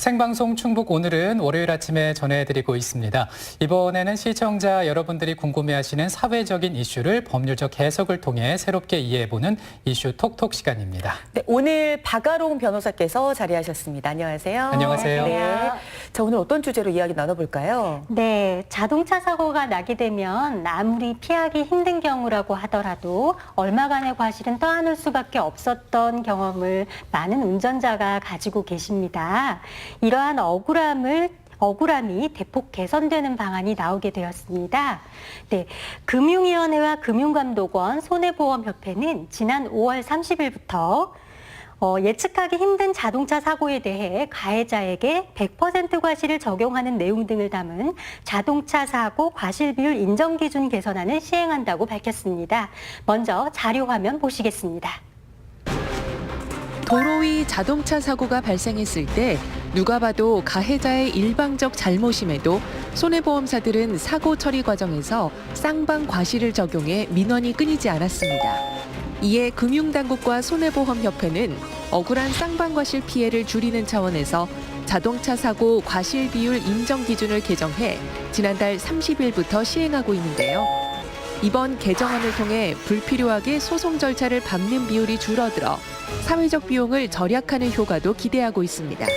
생방송 충북 오늘은 월요일 아침에 전해드리고 있습니다. 이번에는 시청자 여러분들이 궁금해하시는 사회적인 이슈를 법률적 해석을 통해 새롭게 이해해보는 이슈 톡톡 시간입니다. 네, 오늘 박아롱 변호사께서 자리하셨습니다. 안녕하세요. 안녕하세요. 네. 자, 오늘 어떤 주제로 이야기 나눠볼까요? 네, 자동차 사고가 나게 되면 아무리 피하기 힘든 경우라고 하더라도 얼마간의 과실은 떠안을 수밖에 없었던 경험을 많은 운전자가 가지고 계십니다. 이러한 억울함이 대폭 개선되는 방안이 나오게 되었습니다. 네, 금융위원회와 금융감독원, 손해보험협회는 지난 5월 30일부터 예측하기 힘든 자동차 사고에 대해 가해자에게 100% 과실을 적용하는 내용 등을 담은 자동차 사고 과실 비율 인정 기준 개선안을 시행한다고 밝혔습니다. 먼저 자료 화면 보시겠습니다. 도로 위 자동차 사고가 발생했을 때 누가 봐도 가해자의 일방적 잘못임에도 손해보험사들은 사고 처리 과정에서 쌍방 과실을 적용해 민원이 끊이지 않았습니다. 이에 금융당국과 손해보험협회는 억울한 쌍방과실 피해를 줄이는 차원에서 자동차 사고 과실 비율 인정 기준을 개정해 지난달 30일부터 시행하고 있는데요. 이번 개정안을 통해 불필요하게 소송 절차를 밟는 비율이 줄어들어 사회적 비용을 절약하는 효과도 기대하고 있습니다.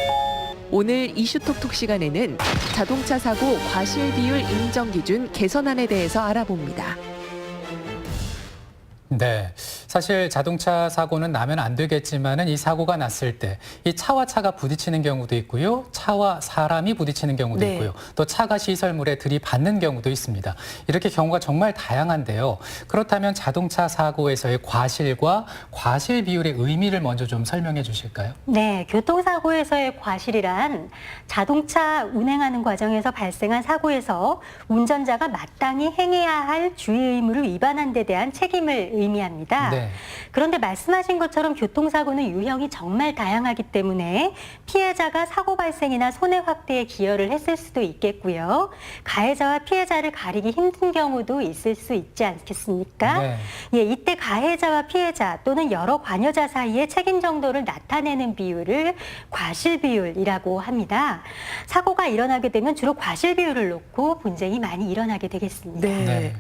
오늘 이슈톡톡 시간에는 자동차 사고 과실 비율 인정 기준 개선안에 대해서 알아봅니다. 네, 사실 자동차 사고는 나면 안 되겠지만은 이 사고가 났을 때 이 차와 차가 부딪히는 경우도 있고요, 차와 사람이 부딪히는 경우도 있고요, 또 차가 시설물에 들이받는 경우도 있습니다. 이렇게 경우가 정말 다양한데요. 그렇다면 자동차 사고에서의 과실과 과실 비율의 의미를 먼저 좀 설명해 주실까요? 네, 교통사고에서의 과실이란 자동차 운행하는 과정에서 발생한 사고에서 운전자가 마땅히 행해야 할 주의 의무를 위반한 데 대한 책임을 의미합니다. 네. 그런데 말씀하신 것처럼 교통사고는 유형이 정말 다양하기 때문에 피해자가 사고 발생이나 손해 확대에 기여를 했을 수도 있겠고요. 가해자와 피해자를 가리기 힘든 경우도 있을 수 있지 않겠습니까? 네. 예, 이때 가해자와 피해자 또는 여러 관여자 사이의 책임 정도를 나타내는 비율을 과실 비율이라고 합니다. 사고가 일어나게 되면 주로 과실 비율을 놓고 분쟁이 많이 일어나게 되겠습니다. 네.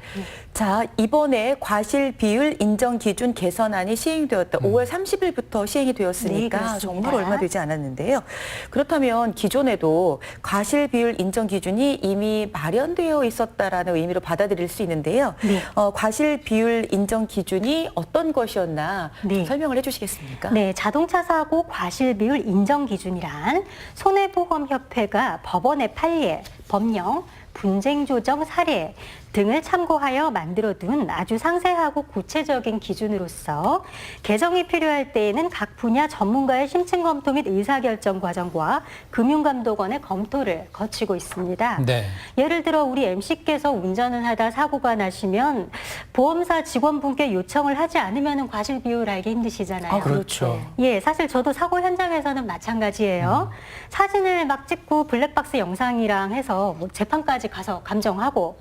자, 이번에 과실 비율 인정 기준 개선안이 시행되었다. 5월 30일부터 시행이 되었으니까 네, 정말 얼마 되지 않았는데요. 그렇다면 기존에도 과실 비율 인정 기준이 이미 마련되어 있었다라는 의미로 받아들일 수 있는데요. 네. 과실 비율 인정 기준이 어떤 것이었나 좀 설명을 해주시겠습니까? 네, 자동차 사고 과실 비율 인정 기준이란 손해보험협회가 법원의 판례, 법령, 분쟁 조정 사례 등을 참고하여 만들어둔 아주 상세하고 구체적인 기준으로서 개정이 필요할 때에는 각 분야 전문가의 심층 검토 및 의사결정 과정과 금융감독원의 검토를 거치고 있습니다. 네. 예를 들어 우리 MC께서 운전을 하다 사고가 나시면 보험사 직원분께 요청을 하지 않으면 과실 비율 알기 힘드시잖아요. 그렇죠. 예, 사실 저도 사고 현장에서는 마찬가지예요. 사진을 막 찍고 블랙박스 영상이랑 해서 뭐 재판까지 가서 감정하고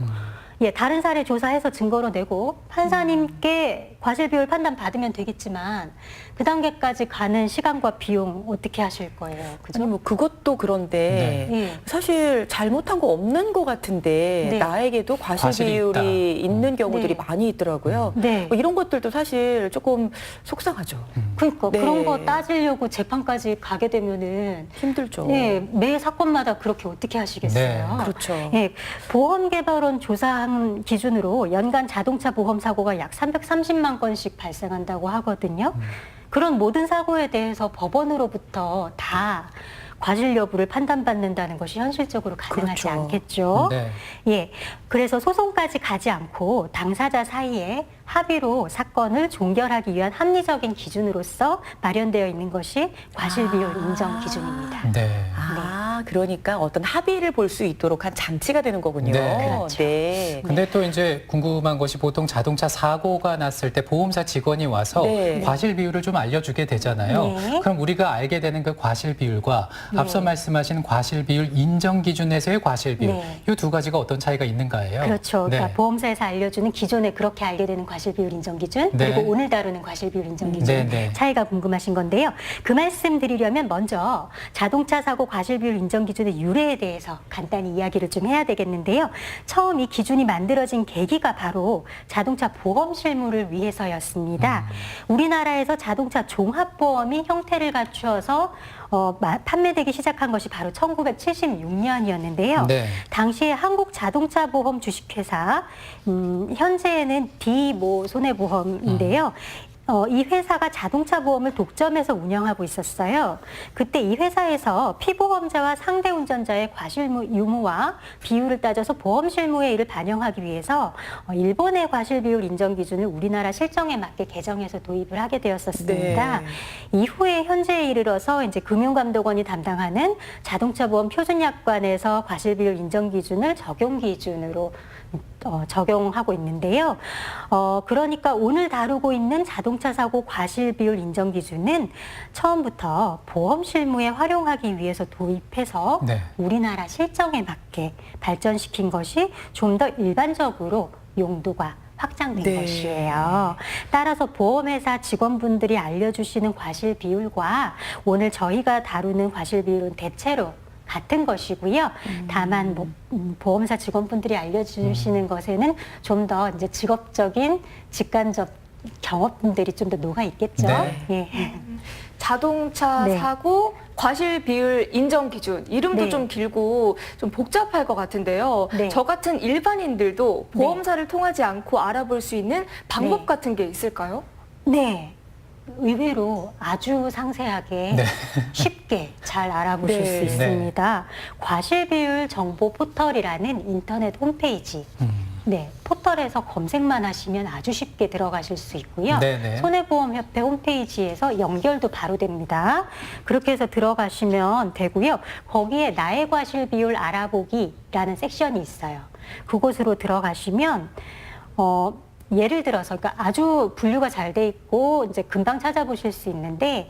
예, 다른 사례 조사해서 증거로 내고 판사님께 과실 비율 판단 받으면 되겠지만 그 단계까지 가는 시간과 비용 어떻게 하실 거예요? 그죠? 아니 뭐 그것도 그런데 네. 사실 잘못한 거 없는 것 같은데 네. 나에게도 과실 과실이 비율이 있다. 있는 경우들이 네. 많이 있더라고요. 네. 뭐 이런 것들도 사실 조금 속상하죠. 그러니까 네. 그런 거 따지려고 재판까지 가게 되면은 힘들죠. 네, 매 사건마다 그렇게 어떻게 하시겠어요? 네. 그렇죠. 예, 보험개발원 조사한 기준으로 연간 자동차 보험 사고가 약 330만 건씩 발생한다고 하거든요. 그런 모든 사고에 대해서 법원으로부터 다 과실 여부를 판단받는다는 것이 현실적으로 가능하지 그렇죠. 않겠죠. 네. 예, 그래서 소송까지 가지 않고 당사자 사이에 합의로 사건을 종결하기 위한 합리적인 기준으로서 마련되어 있는 것이 과실 비율 인정 기준입니다. 네. 그러니까 어떤 합의를 볼 수 있도록 한 장치가 되는 거군요. 네. 그렇죠. 네. 근데 또 이제 궁금한 것이 보통 자동차 사고가 났을 때 보험사 직원이 와서 네. 과실 비율을 좀 알려주게 되잖아요. 네. 그럼 우리가 알게 되는 그 과실 비율과 네. 앞서 말씀하신 과실 비율 인정 기준에서의 과실 비율 네. 이 두 가지가 어떤 차이가 있는가예요? 그렇죠. 네. 그러니까 보험사에서 알려주는 기존에 그렇게 알게 되는 과실비율 인정 기준, 네. 그리고 오늘 다루는 과실비율 인정 기준 네, 네. 차이가 궁금하신 건데요. 그 말씀 드리려면 먼저 자동차 사고 과실비율 인정 기준의 유래에 대해서 간단히 이야기를 좀 해야 되겠는데요. 처음 이 기준이 만들어진 계기가 바로 자동차 보험 실무를 위해서였습니다. 우리나라에서 자동차 종합보험이 형태를 갖추어서 판매되기 시작한 것이 바로 1976년이었는데요. 네. 당시에 한국자동차보험 주식회사, 현재는 D모 손해보험인데요. 이 회사가 자동차 보험을 독점해서 운영하고 있었어요. 그때 이 회사에서 피보험자와 상대 운전자의 과실 유무와 비율을 따져서 보험 실무의 일을 반영하기 위해서 일본의 과실 비율 인정 기준을 우리나라 실정에 맞게 개정해서 도입을 하게 되었었습니다. 네. 이후에 현재에 이르러서 이제 금융감독원이 담당하는 자동차 보험 표준약관에서 과실 비율 인정 기준을 적용 기준으로 적용하고 있는데요. 그러니까 오늘 다루고 있는 자동차 사고 과실 비율 인정 기준은 처음부터 보험 실무에 활용하기 위해서 도입해서 네. 우리나라 실정에 맞게 발전시킨 것이 좀 더 일반적으로 용도가 확장된 네. 것이에요. 따라서 보험회사 직원분들이 알려주시는 과실 비율과 오늘 저희가 다루는 과실 비율은 대체로 같은 것이고요. 다만 보험사 직원분들이 알려주시는 것에는 좀 더 이제 직업적인 직관적 경험들이 좀 더 녹아 있겠죠. 네. 예. 자동차 네. 사고 과실 비율 인정 기준 이름도 네. 좀 길고 좀 복잡할 것 같은데요. 네. 저 같은 일반인들도 보험사를 통하지 않고 알아볼 수 있는 방법 네. 같은 게 있을까요? 네. 의외로 아주 상세하게 네. 쉽게 잘 알아보실 네. 수 있습니다. 과실비율 정보 포털이라는 인터넷 홈페이지. 네, 포털에서 검색만 하시면 아주 쉽게 들어가실 수 있고요. 네네. 손해보험협회 홈페이지에서 연결도 바로 됩니다. 그렇게 해서 들어가시면 되고요. 거기에 나의 과실 비율 알아보기라는 섹션이 있어요. 그곳으로 들어가시면 예를 들어서 그러니까 아주 분류가 잘 돼 있고 이제 금방 찾아보실 수 있는데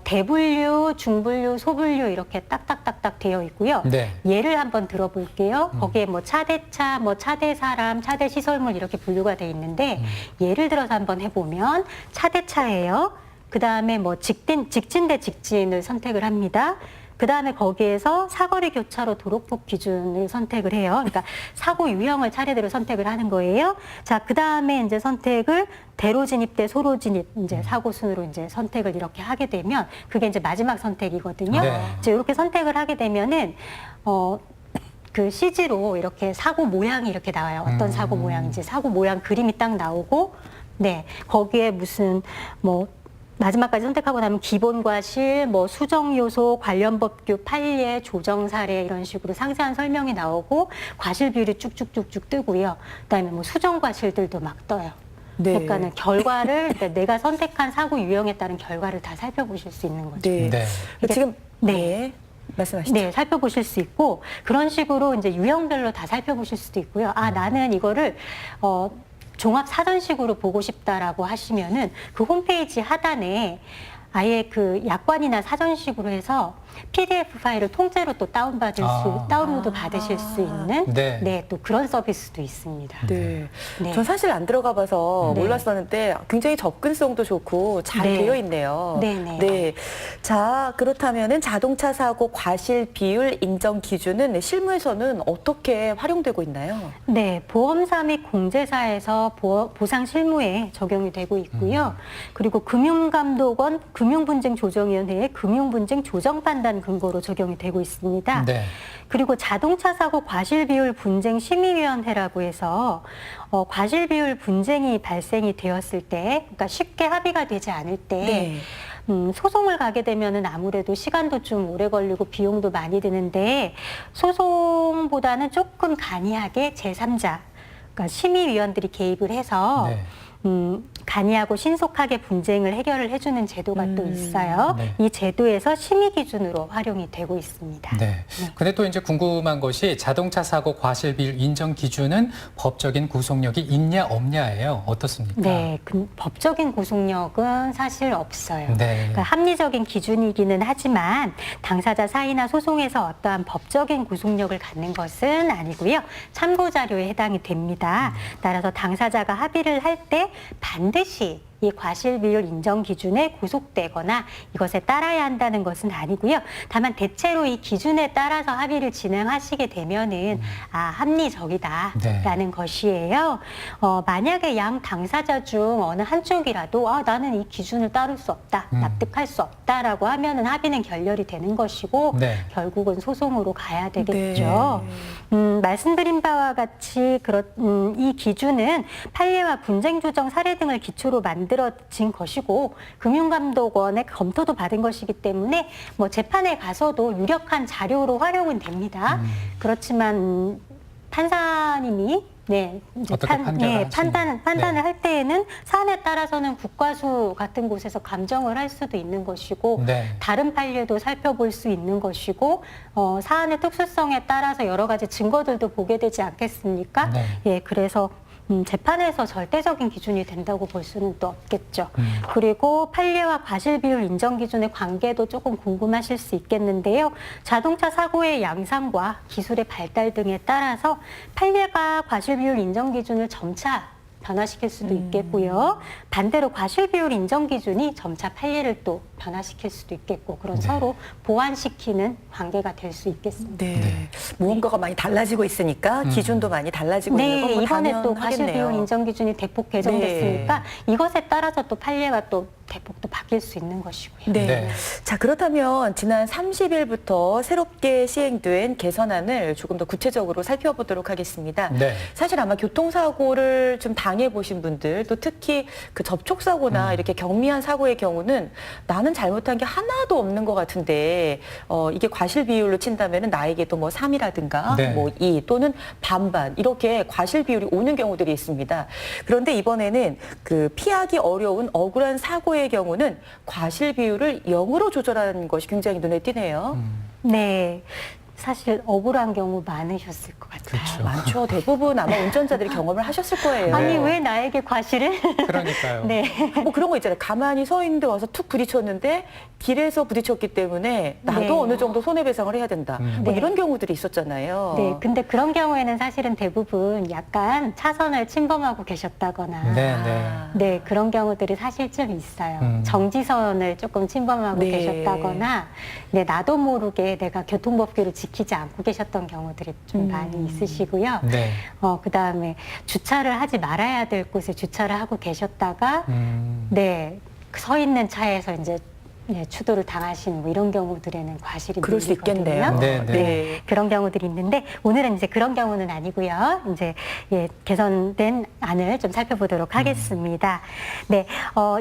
대분류, 중분류, 소분류 이렇게 딱딱딱딱 되어 있고요. 네. 예를 한번 들어볼게요. 거기에 뭐 차대차, 뭐 차대 사람, 차대 시설물 이렇게 분류가 돼 있는데 예를 들어서 한번 해보면 차대차예요. 그 다음에 뭐 직진 대 직진을 선택을 합니다. 그 다음에 거기에서 사거리 교차로 도로폭 기준을 선택을 해요. 그러니까 사고 유형을 차례대로 선택을 하는 거예요. 자, 그 다음에 이제 선택을 대로 진입 대 소로 진입 이제 사고 순으로 이제 선택을 이렇게 하게 되면 그게 이제 마지막 선택이거든요. 네. 이제 이렇게 선택을 하게 되면은 그 CG로 이렇게 사고 모양이 이렇게 나와요. 어떤 사고 모양인지 사고 모양 그림이 딱 나오고, 네, 거기에 무슨 뭐 마지막까지 선택하고 나면 기본 과실, 뭐 수정 요소, 관련 법규, 판례, 조정 사례 이런 식으로 상세한 설명이 나오고 과실 비율이 쭉쭉쭉쭉 뜨고요. 그다음에 뭐 수정 과실들도 막 떠요. 네. 그러니까는 결과를 내가 선택한 사고 유형에 따른 결과를 다 살펴보실 수 있는 거죠. 네. 네. 지금 네. 네. 말씀하시죠. 네, 살펴보실 수 있고 그런 식으로 이제 유형별로 다 살펴보실 수도 있고요. 아, 나는 이거를 종합 사전식으로 보고 싶다라고 하시면은 그 홈페이지 하단에 아예 그 약관이나 사전식으로 해서 PDF 파일을 통째로 또 다운로드 받으실 수 있는 네. 네, 또 그런 서비스도 있습니다. 네. 네. 전 사실 안 들어가 봐서 네. 몰랐었는데 굉장히 접근성도 좋고 잘 네. 되어 있네요. 네네. 네. 자, 그렇다면은 자동차 사고 과실 비율 인정 기준은 실무에서는 어떻게 활용되고 있나요? 네, 보험사 및 공제사에서 보상 실무에 적용이 되고 있고요. 그리고 금융감독원 금융분쟁조정위원회의 금융분쟁 조정 판단 근거로 적용이 되고 있습니다. 네. 그리고 자동차 사고 과실비율 분쟁 심의위원회라고 해서 과실비율 분쟁이 발생이 되었을 때, 그러니까 쉽게 합의가 되지 않을 때. 네. 소송을 가게 되면은 아무래도 시간도 좀 오래 걸리고 비용도 많이 드는데 소송보다는 조금 간이하게 제3자, 그러니까 심의위원들이 개입을 해서 네. 단이하고 신속하게 분쟁을 해결을 해주는 제도가 또 있어요. 네. 이 제도에서 심의 기준으로 활용이 되고 있습니다. 네. 근데 또 이제 궁금한 것이 자동차 사고 과실 비율 인정 기준은 법적인 구속력이 있냐 없냐예요. 어떻습니까? 네, 법적인 구속력은 사실 없어요. 네. 그러니까 합리적인 기준이기는 하지만 당사자 사이나 소송에서 어떠한 법적인 구속력을 갖는 것은 아니고요. 참고 자료에 해당이 됩니다. 따라서 당사자가 합의를 할 때 반드시 이 과실 비율 인정 기준에 구속되거나 이것에 따라야 한다는 것은 아니고요. 다만 대체로 이 기준에 따라서 합의를 진행하시게 되면은 합리적이다라는 것이에요. 만약에 양 당사자 중 어느 한쪽이라도 나는 이 기준을 따를 수 없다, 납득할 수 없다라고 하면은 합의는 결렬이 되는 것이고 네. 결국은 소송으로 가야 되겠죠. 말씀드린 바와 같이 이 기준은 판례와 분쟁 조정 사례 등을 기초로 만들어진 것이고 금융감독원의 검토도 받은 것이기 때문에 뭐 재판에 가서도 유력한 자료로 활용은 됩니다. 그렇지만 판사님이 이제 어떻게 판단을 할 때에는 사안에 따라서는 국과수 같은 곳에서 감정을 할 수도 있는 것이고 네. 다른 판례도 살펴볼 수 있는 것이고 사안의 특수성에 따라서 여러 가지 증거들도 보게 되지 않겠습니까? 네. 예, 그래서 재판에서 절대적인 기준이 된다고 볼 수는 또 없겠죠. 그리고 판례와 과실 비율 인정 기준의 관계도 조금 궁금하실 수 있겠는데요. 자동차 사고의 양상과 기술의 발달 등에 따라서 판례가 과실 비율 인정 기준을 점차 변화시킬 수도 있겠고요. 반대로 과실 비율 인정 기준이 점차 판례를 또 변화시킬 수도 있겠고 그런 서로 보완시키는 관계가 될 수 있겠습니다. 네. 무언가가 많이 달라지고 있으니까 기준도 많이 달라지고 있는 건 뭐 이번에 또 과실 당연하겠네요. 비율 인정 기준이 대폭 개정됐으니까 이것에 따라서 또 판례가 또 대폭 또 바뀔 수 있는 것이고요. 네. 네. 자, 그렇다면 지난 30일부터 새롭게 시행된 개선안을 조금 더 구체적으로 살펴보도록 하겠습니다. 네. 사실 아마 교통사고를 좀 당해보신 분들, 또 특히 그 접촉사고나 이렇게 경미한 사고의 경우는 나는 잘못한 게 하나도 없는 것 같은데, 이게 과실 비율로 친다면은 나에게도 뭐 3이라든가 네. 뭐 2 또는 반반 이렇게 과실 비율이 오는 경우들이 있습니다. 그런데 이번에는 그 피하기 어려운 억울한 사고의 경우는 과실 비율을 0으로 조절하는 것이 굉장히 눈에 띄네요. 네. 사실 억울한 경우 많으셨을 것 같아요. 그렇죠. 많죠. 대부분 아마 운전자들이 경험을 하셨을 거예요. 아니 왜 나에게 과실을? 그러니까요. 네. 뭐 그런 거 있잖아요. 가만히 서 있는데 와서 툭 부딪혔는데 길에서 부딪혔기 때문에 나도 네. 어느 정도 손해배상을 해야 된다. 뭐 네. 이런 경우들이 있었잖아요. 네, 근데 그런 경우에는 사실은 대부분 약간 차선을 침범하고 계셨다거나 네, 아. 네, 그런 경우들이 사실 좀 있어요. 정지선을 조금 침범하고 네. 계셨다거나 네, 나도 모르게 내가 교통법규를 지키지 않고 계셨던 경우들이 좀 많이 있으시고요. 네. 그다음에 주차를 하지 말아야 될 곳에 주차를 하고 계셨다가 네, 서 있는 차에서 이제 추돌을 당하신 뭐 이런 경우들에는 과실이 그럴 수 밀리거든요. 있겠네요. 네, 네. 그런 경우들이 있는데 오늘은 이제 그런 경우는 아니고요. 이제 개선된 안을 좀 살펴보도록 하겠습니다. 네,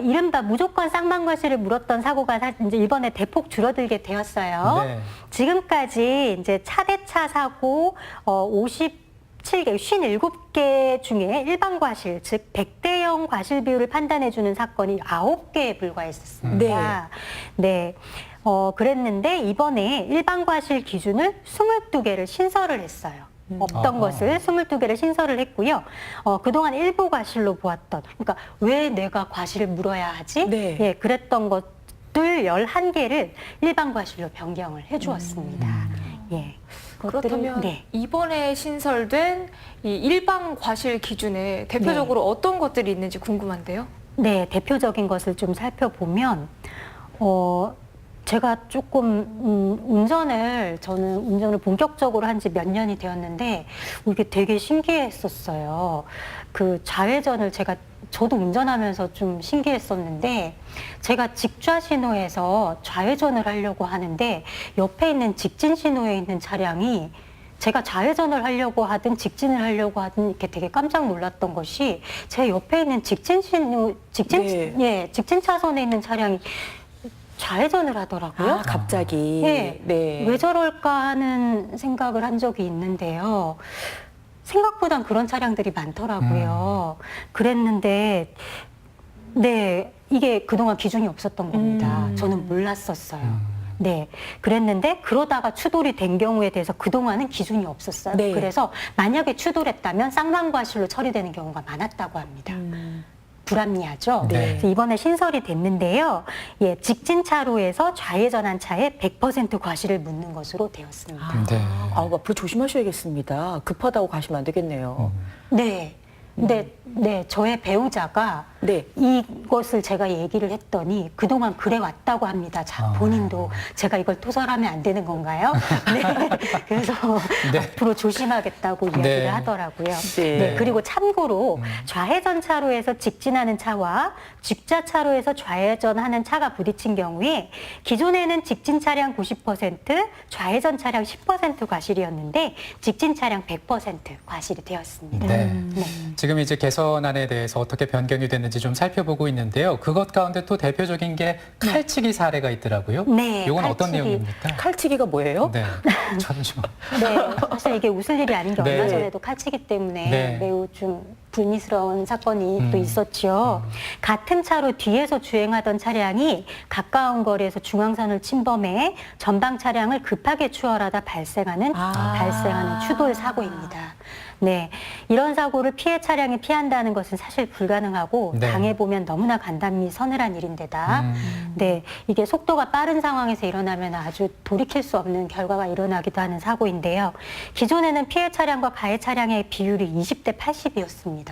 이른바 무조건 쌍방과실을 물었던 사고가 이제 이번에 대폭 줄어들게 되었어요. 네. 지금까지 이제 차대차 사고 57개 중에 일반 과실, 즉 100대0 과실 비율을 판단해주는 사건이 9개에 불과했었습니다. 네. 그랬는데 이번에 일반 과실 기준을 22개를 신설을 했어요. 없던 아하. 것을 22개를 신설을 했고요. 그동안 일부 과실로 보았던, 그러니까 왜 내가 과실을 물어야 하지? 네. 예, 그랬던 것들 11개를 일반 과실로 변경을 해주었습니다. 예. 그렇다면 네. 이번에 신설된 이 일반 과실 기준에 대표적으로 어떤 것들이 있는지 궁금한데요. 네, 대표적인 것을 좀 살펴보면, 제가 조금, 저는 운전을 본격적으로 한 지 몇 년이 되었는데, 이게 되게 신기했었어요. 그 좌회전을 저도 운전하면서 좀 신기했었는데, 제가 직좌 신호에서 좌회전을 하려고 하는데, 옆에 있는 직진 신호에 있는 차량이 제가 좌회전을 하려고 하든 직진을 하려고 하든 이렇게 되게 깜짝 놀랐던 것이 제 옆에 있는 직진 차선에 있는 차량이 좌회전을 하더라고요. 아, 갑자기. 네. 왜 저럴까 하는 생각을 한 적이 있는데요. 생각보단 그런 차량들이 많더라고요. 그랬는데 네, 이게 그동안 기준이 없었던 겁니다. 저는 몰랐었어요. 네, 그랬는데 그러다가 추돌이 된 경우에 대해서 그동안은 기준이 없었어요. 네. 그래서 만약에 추돌했다면 쌍방과실로 처리되는 경우가 많았다고 합니다. 불합리하죠. 네. 그래서 이번에 신설이 됐는데요. 예, 직진 차로에서 좌회전한 차에 100% 과실을 묻는 것으로 되었습니다. 네. 앞으로 조심하셔야겠습니다. 급하다고 가시면 안 되겠네요. 네. 네, 저의 배우자가 네. 이것을 제가 얘기를 했더니 그동안 그래 왔다고 합니다. 자, 본인도 제가 이걸 토설하면 안 되는 건가요? 네. 그래서 네. 앞으로 조심하겠다고 이야기를 네. 하더라고요. 네. 네. 그리고 참고로 좌회전 차로에서 직진하는 차와 직자 차로에서 좌회전하는 차가 부딪힌 경우에 기존에는 직진 차량 90%, 좌회전 차량 10% 과실이었는데 직진 차량 100% 과실이 되었습니다. 네. 네. 지금 이제 개선안에 대해서 어떻게 변경이 됐는지 좀 살펴보고 있는데요. 그것 가운데 또 대표적인 게 칼치기 사례가 있더라고요. 네, 이건 어떤 칼치기. 내용입니까? 칼치기가 뭐예요? 네. 잠시만. 네, 사실 이게 웃을 일이 아닌 게 네. 얼마 전에도 칼치기 때문에 네. 매우 좀 불미스러운 사건이 또 있었죠. 같은 차로 뒤에서 주행하던 차량이 가까운 거리에서 중앙선을 침범해 전방 차량을 급하게 추월하다 발생하는 추돌 사고입니다. 네, 이런 사고를 피해 차량이 피한다는 것은 사실 불가능하고 네. 당해보면 너무나 간담이 서늘한 일인데다 네, 이게 속도가 빠른 상황에서 일어나면 아주 돌이킬 수 없는 결과가 일어나기도 하는 사고인데요. 기존에는 피해 차량과 가해 차량의 비율이 20대 80이었습니다.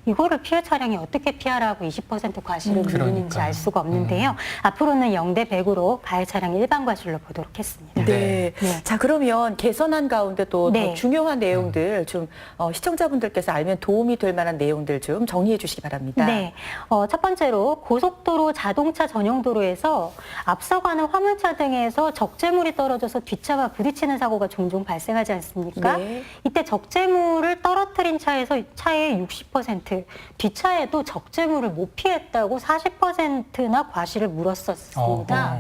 이거를 피해 차량이 어떻게 피하라고 20% 과실을 물리는지 그러니까요. 알 수가 없는데요. 앞으로는 0대 100으로 가해 차량 일반 과실로 보도록 했습니다. 네. 네. 자, 그러면 개선안 가운데 또 네. 더 중요한 내용들 좀 시청자분들께서 알면 도움이 될 만한 내용들 좀 정리해 주시기 바랍니다. 네. 첫 번째로 고속도로 자동차 전용 도로에서 앞서가는 화물차 등에서 적재물이 떨어져서 뒷차와 부딪히는 사고가 종종 발생하지 않습니까? 네. 이때 적재물을 떨어뜨린 차에서 차의 60%, 뒷차에도 적재물을 못 피했다고 40%나 과실을 물었었습니다.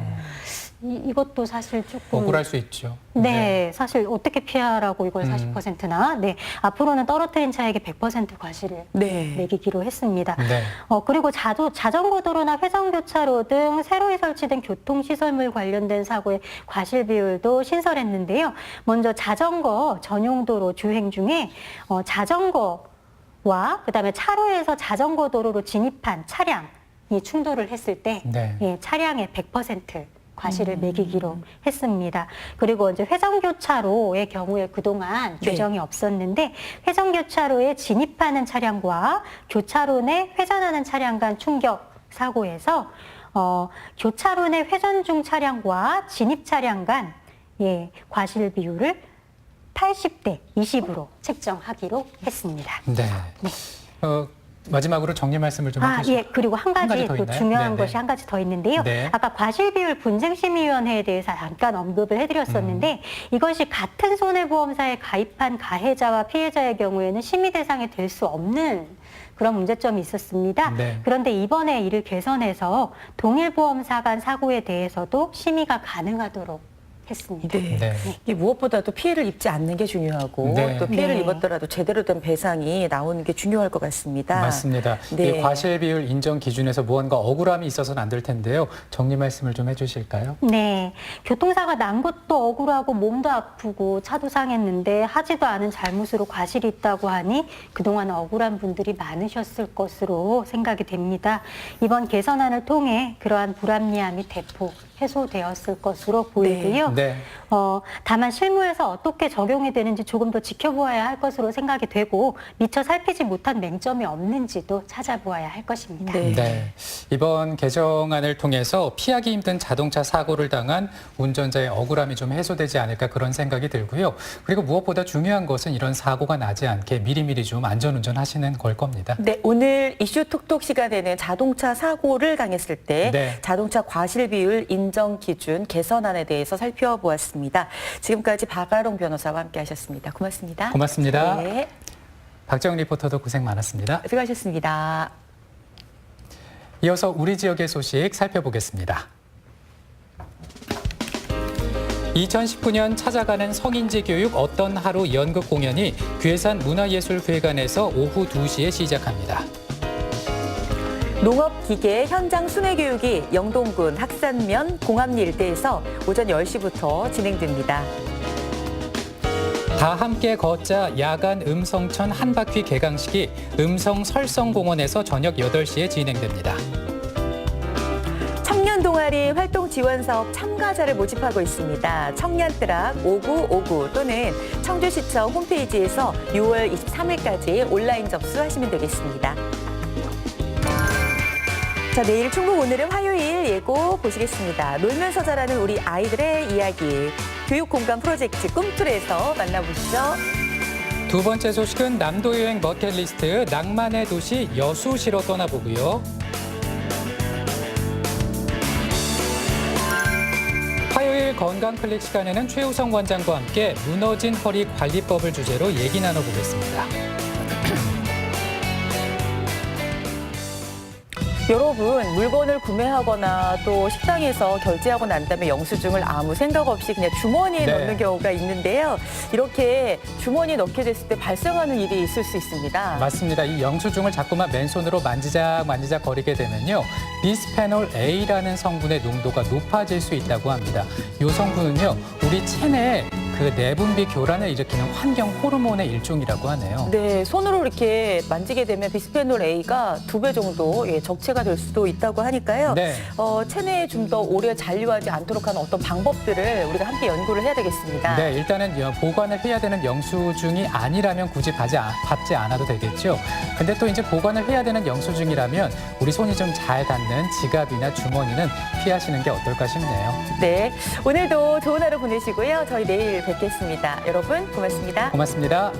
이것도 사실 조금 억울할 수 있죠. 네, 사실 어떻게 피하라고 이걸 40%나 네, 앞으로는 떨어뜨린 차에게 100% 과실을 네. 매기기로 했습니다. 네. 그리고 자전거 도로나 회전교차로 등 새로이 설치된 교통시설물 관련된 사고의 과실 비율도 신설했는데요. 먼저 자전거 전용 도로 주행 중에 자전거와 그다음에 차로에서 자전거 도로로 진입한 차량이 충돌을 했을 때 네. 예, 차량의 100% 과실을 매기기로 했습니다. 그리고 이제 회전교차로의 경우에 그동안 네. 규정이 없었는데 회전교차로에 진입하는 차량과 교차로 내 회전하는 차량 간 충격 사고에서 교차로 내 회전 중 차량과 진입 차량 간 과실 비율을 80대 20으로 책정하기로 했습니다. 네. 마지막으로 정리 말씀을 좀 해주시죠. 예, 그리고 한 가지 더 또 있나요? 중요한 네네. 것이 한 가지 더 있는데요. 네. 아까 과실비율 분쟁심의위원회에 대해서 잠깐 언급을 해드렸었는데 이것이 같은 손해보험사에 가입한 가해자와 피해자의 경우에는 심의 대상이 될 수 없는 그런 문제점이 있었습니다. 네. 그런데 이번에 이를 개선해서 동일 보험사 간 사고에 대해서도 심의가 가능하도록 했습니다. 네. 네. 이게 무엇보다도 피해를 입지 않는 게 중요하고 네. 또 피해를 네. 입었더라도 제대로 된 배상이 나오는 게 중요할 것 같습니다. 맞습니다. 네. 이 과실 비율 인정 기준에서 무언가 억울함이 있어서는 안 될 텐데요. 정리 말씀을 좀 해주실까요? 네, 교통사가 난 것도 억울하고 몸도 아프고 차도 상했는데 하지도 않은 잘못으로 과실이 있다고 하니 그동안 억울한 분들이 많으셨을 것으로 생각이 됩니다. 이번 개선안을 통해 그러한 불합리함이 대폭 해소되었을 것으로 보이고요. 네. 다만 실무에서 어떻게 적용이 되는지 조금 더 지켜보아야 할 것으로 생각이 되고 미처 살피지 못한 맹점이 없는지도 찾아보아야 할 것입니다. 네. 네. 이번 개정안을 통해서 피하기 힘든 자동차 사고를 당한 운전자의 억울함이 좀 해소되지 않을까 그런 생각이 들고요. 그리고 무엇보다 중요한 것은 이런 사고가 나지 않게 미리미리 좀 안전운전 하시는 걸 겁니다. 네, 오늘 이슈 톡톡 시간에는 자동차 사고를 당했을 때 네. 자동차 과실 비율 인정 기준 개선안에 대해서 살펴보았습니다. 지금까지 박아롱 변호사와 함께하셨습니다. 고맙습니다. 고맙습니다. 네, 박정 리포터도 고생 많았습니다. 수고하셨습니다. 이어서 우리 지역의 소식 살펴보겠습니다. 2019년 찾아가는 성인지 교육 어떤 하루 연극 공연이 괴산 문화예술회관에서 오후 2시에 시작합니다. 농업기계 현장 순회교육이 영동군 학산면 공암리 일대에서 오전 10시부터 진행됩니다. 다 함께 걷자 야간 음성천 한바퀴 개강식이 음성 설성공원에서 저녁 8시에 진행됩니다. 청년 동아리 활동 지원 사업 참가자를 모집하고 있습니다. 청년뜨락 5959 또는 청주시청 홈페이지에서 6월 23일까지 온라인 접수하시면 되겠습니다. 자, 내일 충북 오늘은 화요일 예고 보시겠습니다. 놀면서 자라는 우리 아이들의 이야기. 교육공간 프로젝트 꿈틀에서 만나보시죠. 두 번째 소식은 남도 여행 버킷리스트 낭만의 도시 여수시로 떠나보고요. 화요일 건강 클릭 시간에는 최우성 원장과 함께 무너진 허리 관리법을 주제로 얘기 나눠보겠습니다. 여러분, 물건을 구매하거나 또 식당에서 결제하고 난 다음에 영수증을 아무 생각 없이 그냥 주머니에 네. 넣는 경우가 있는데요. 이렇게 주머니에 넣게 됐을 때 발생하는 일이 있을 수 있습니다. 맞습니다. 이 영수증을 자꾸만 맨손으로 만지작 거리게 되면요. 비스페놀 A라는 성분의 농도가 높아질 수 있다고 합니다. 이 성분은요. 우리 체내에 그 내분비 교란을 일으키는 환경 호르몬의 일종이라고 하네요. 네, 손으로 이렇게 만지게 되면 비스페놀 A가 2배 정도 적체가 될 수도 있다고 하니까요. 네. 체내에 좀 더 오래 잔류하지 않도록 하는 어떤 방법들을 우리가 함께 연구를 해야 되겠습니다. 네, 일단은 보관을 해야 되는 영수증이 아니라면 굳이 받지 않아도 되겠죠. 근데 또 이제 보관을 해야 되는 영수증이라면 우리 손이 좀 잘 닿는 지갑이나 주머니는 피하시는 게 어떨까 싶네요. 네, 오늘도 좋은 하루 보내시고요. 저희 내일 뵙겠습니다. 여러분, 고맙습니다. 고맙습니다.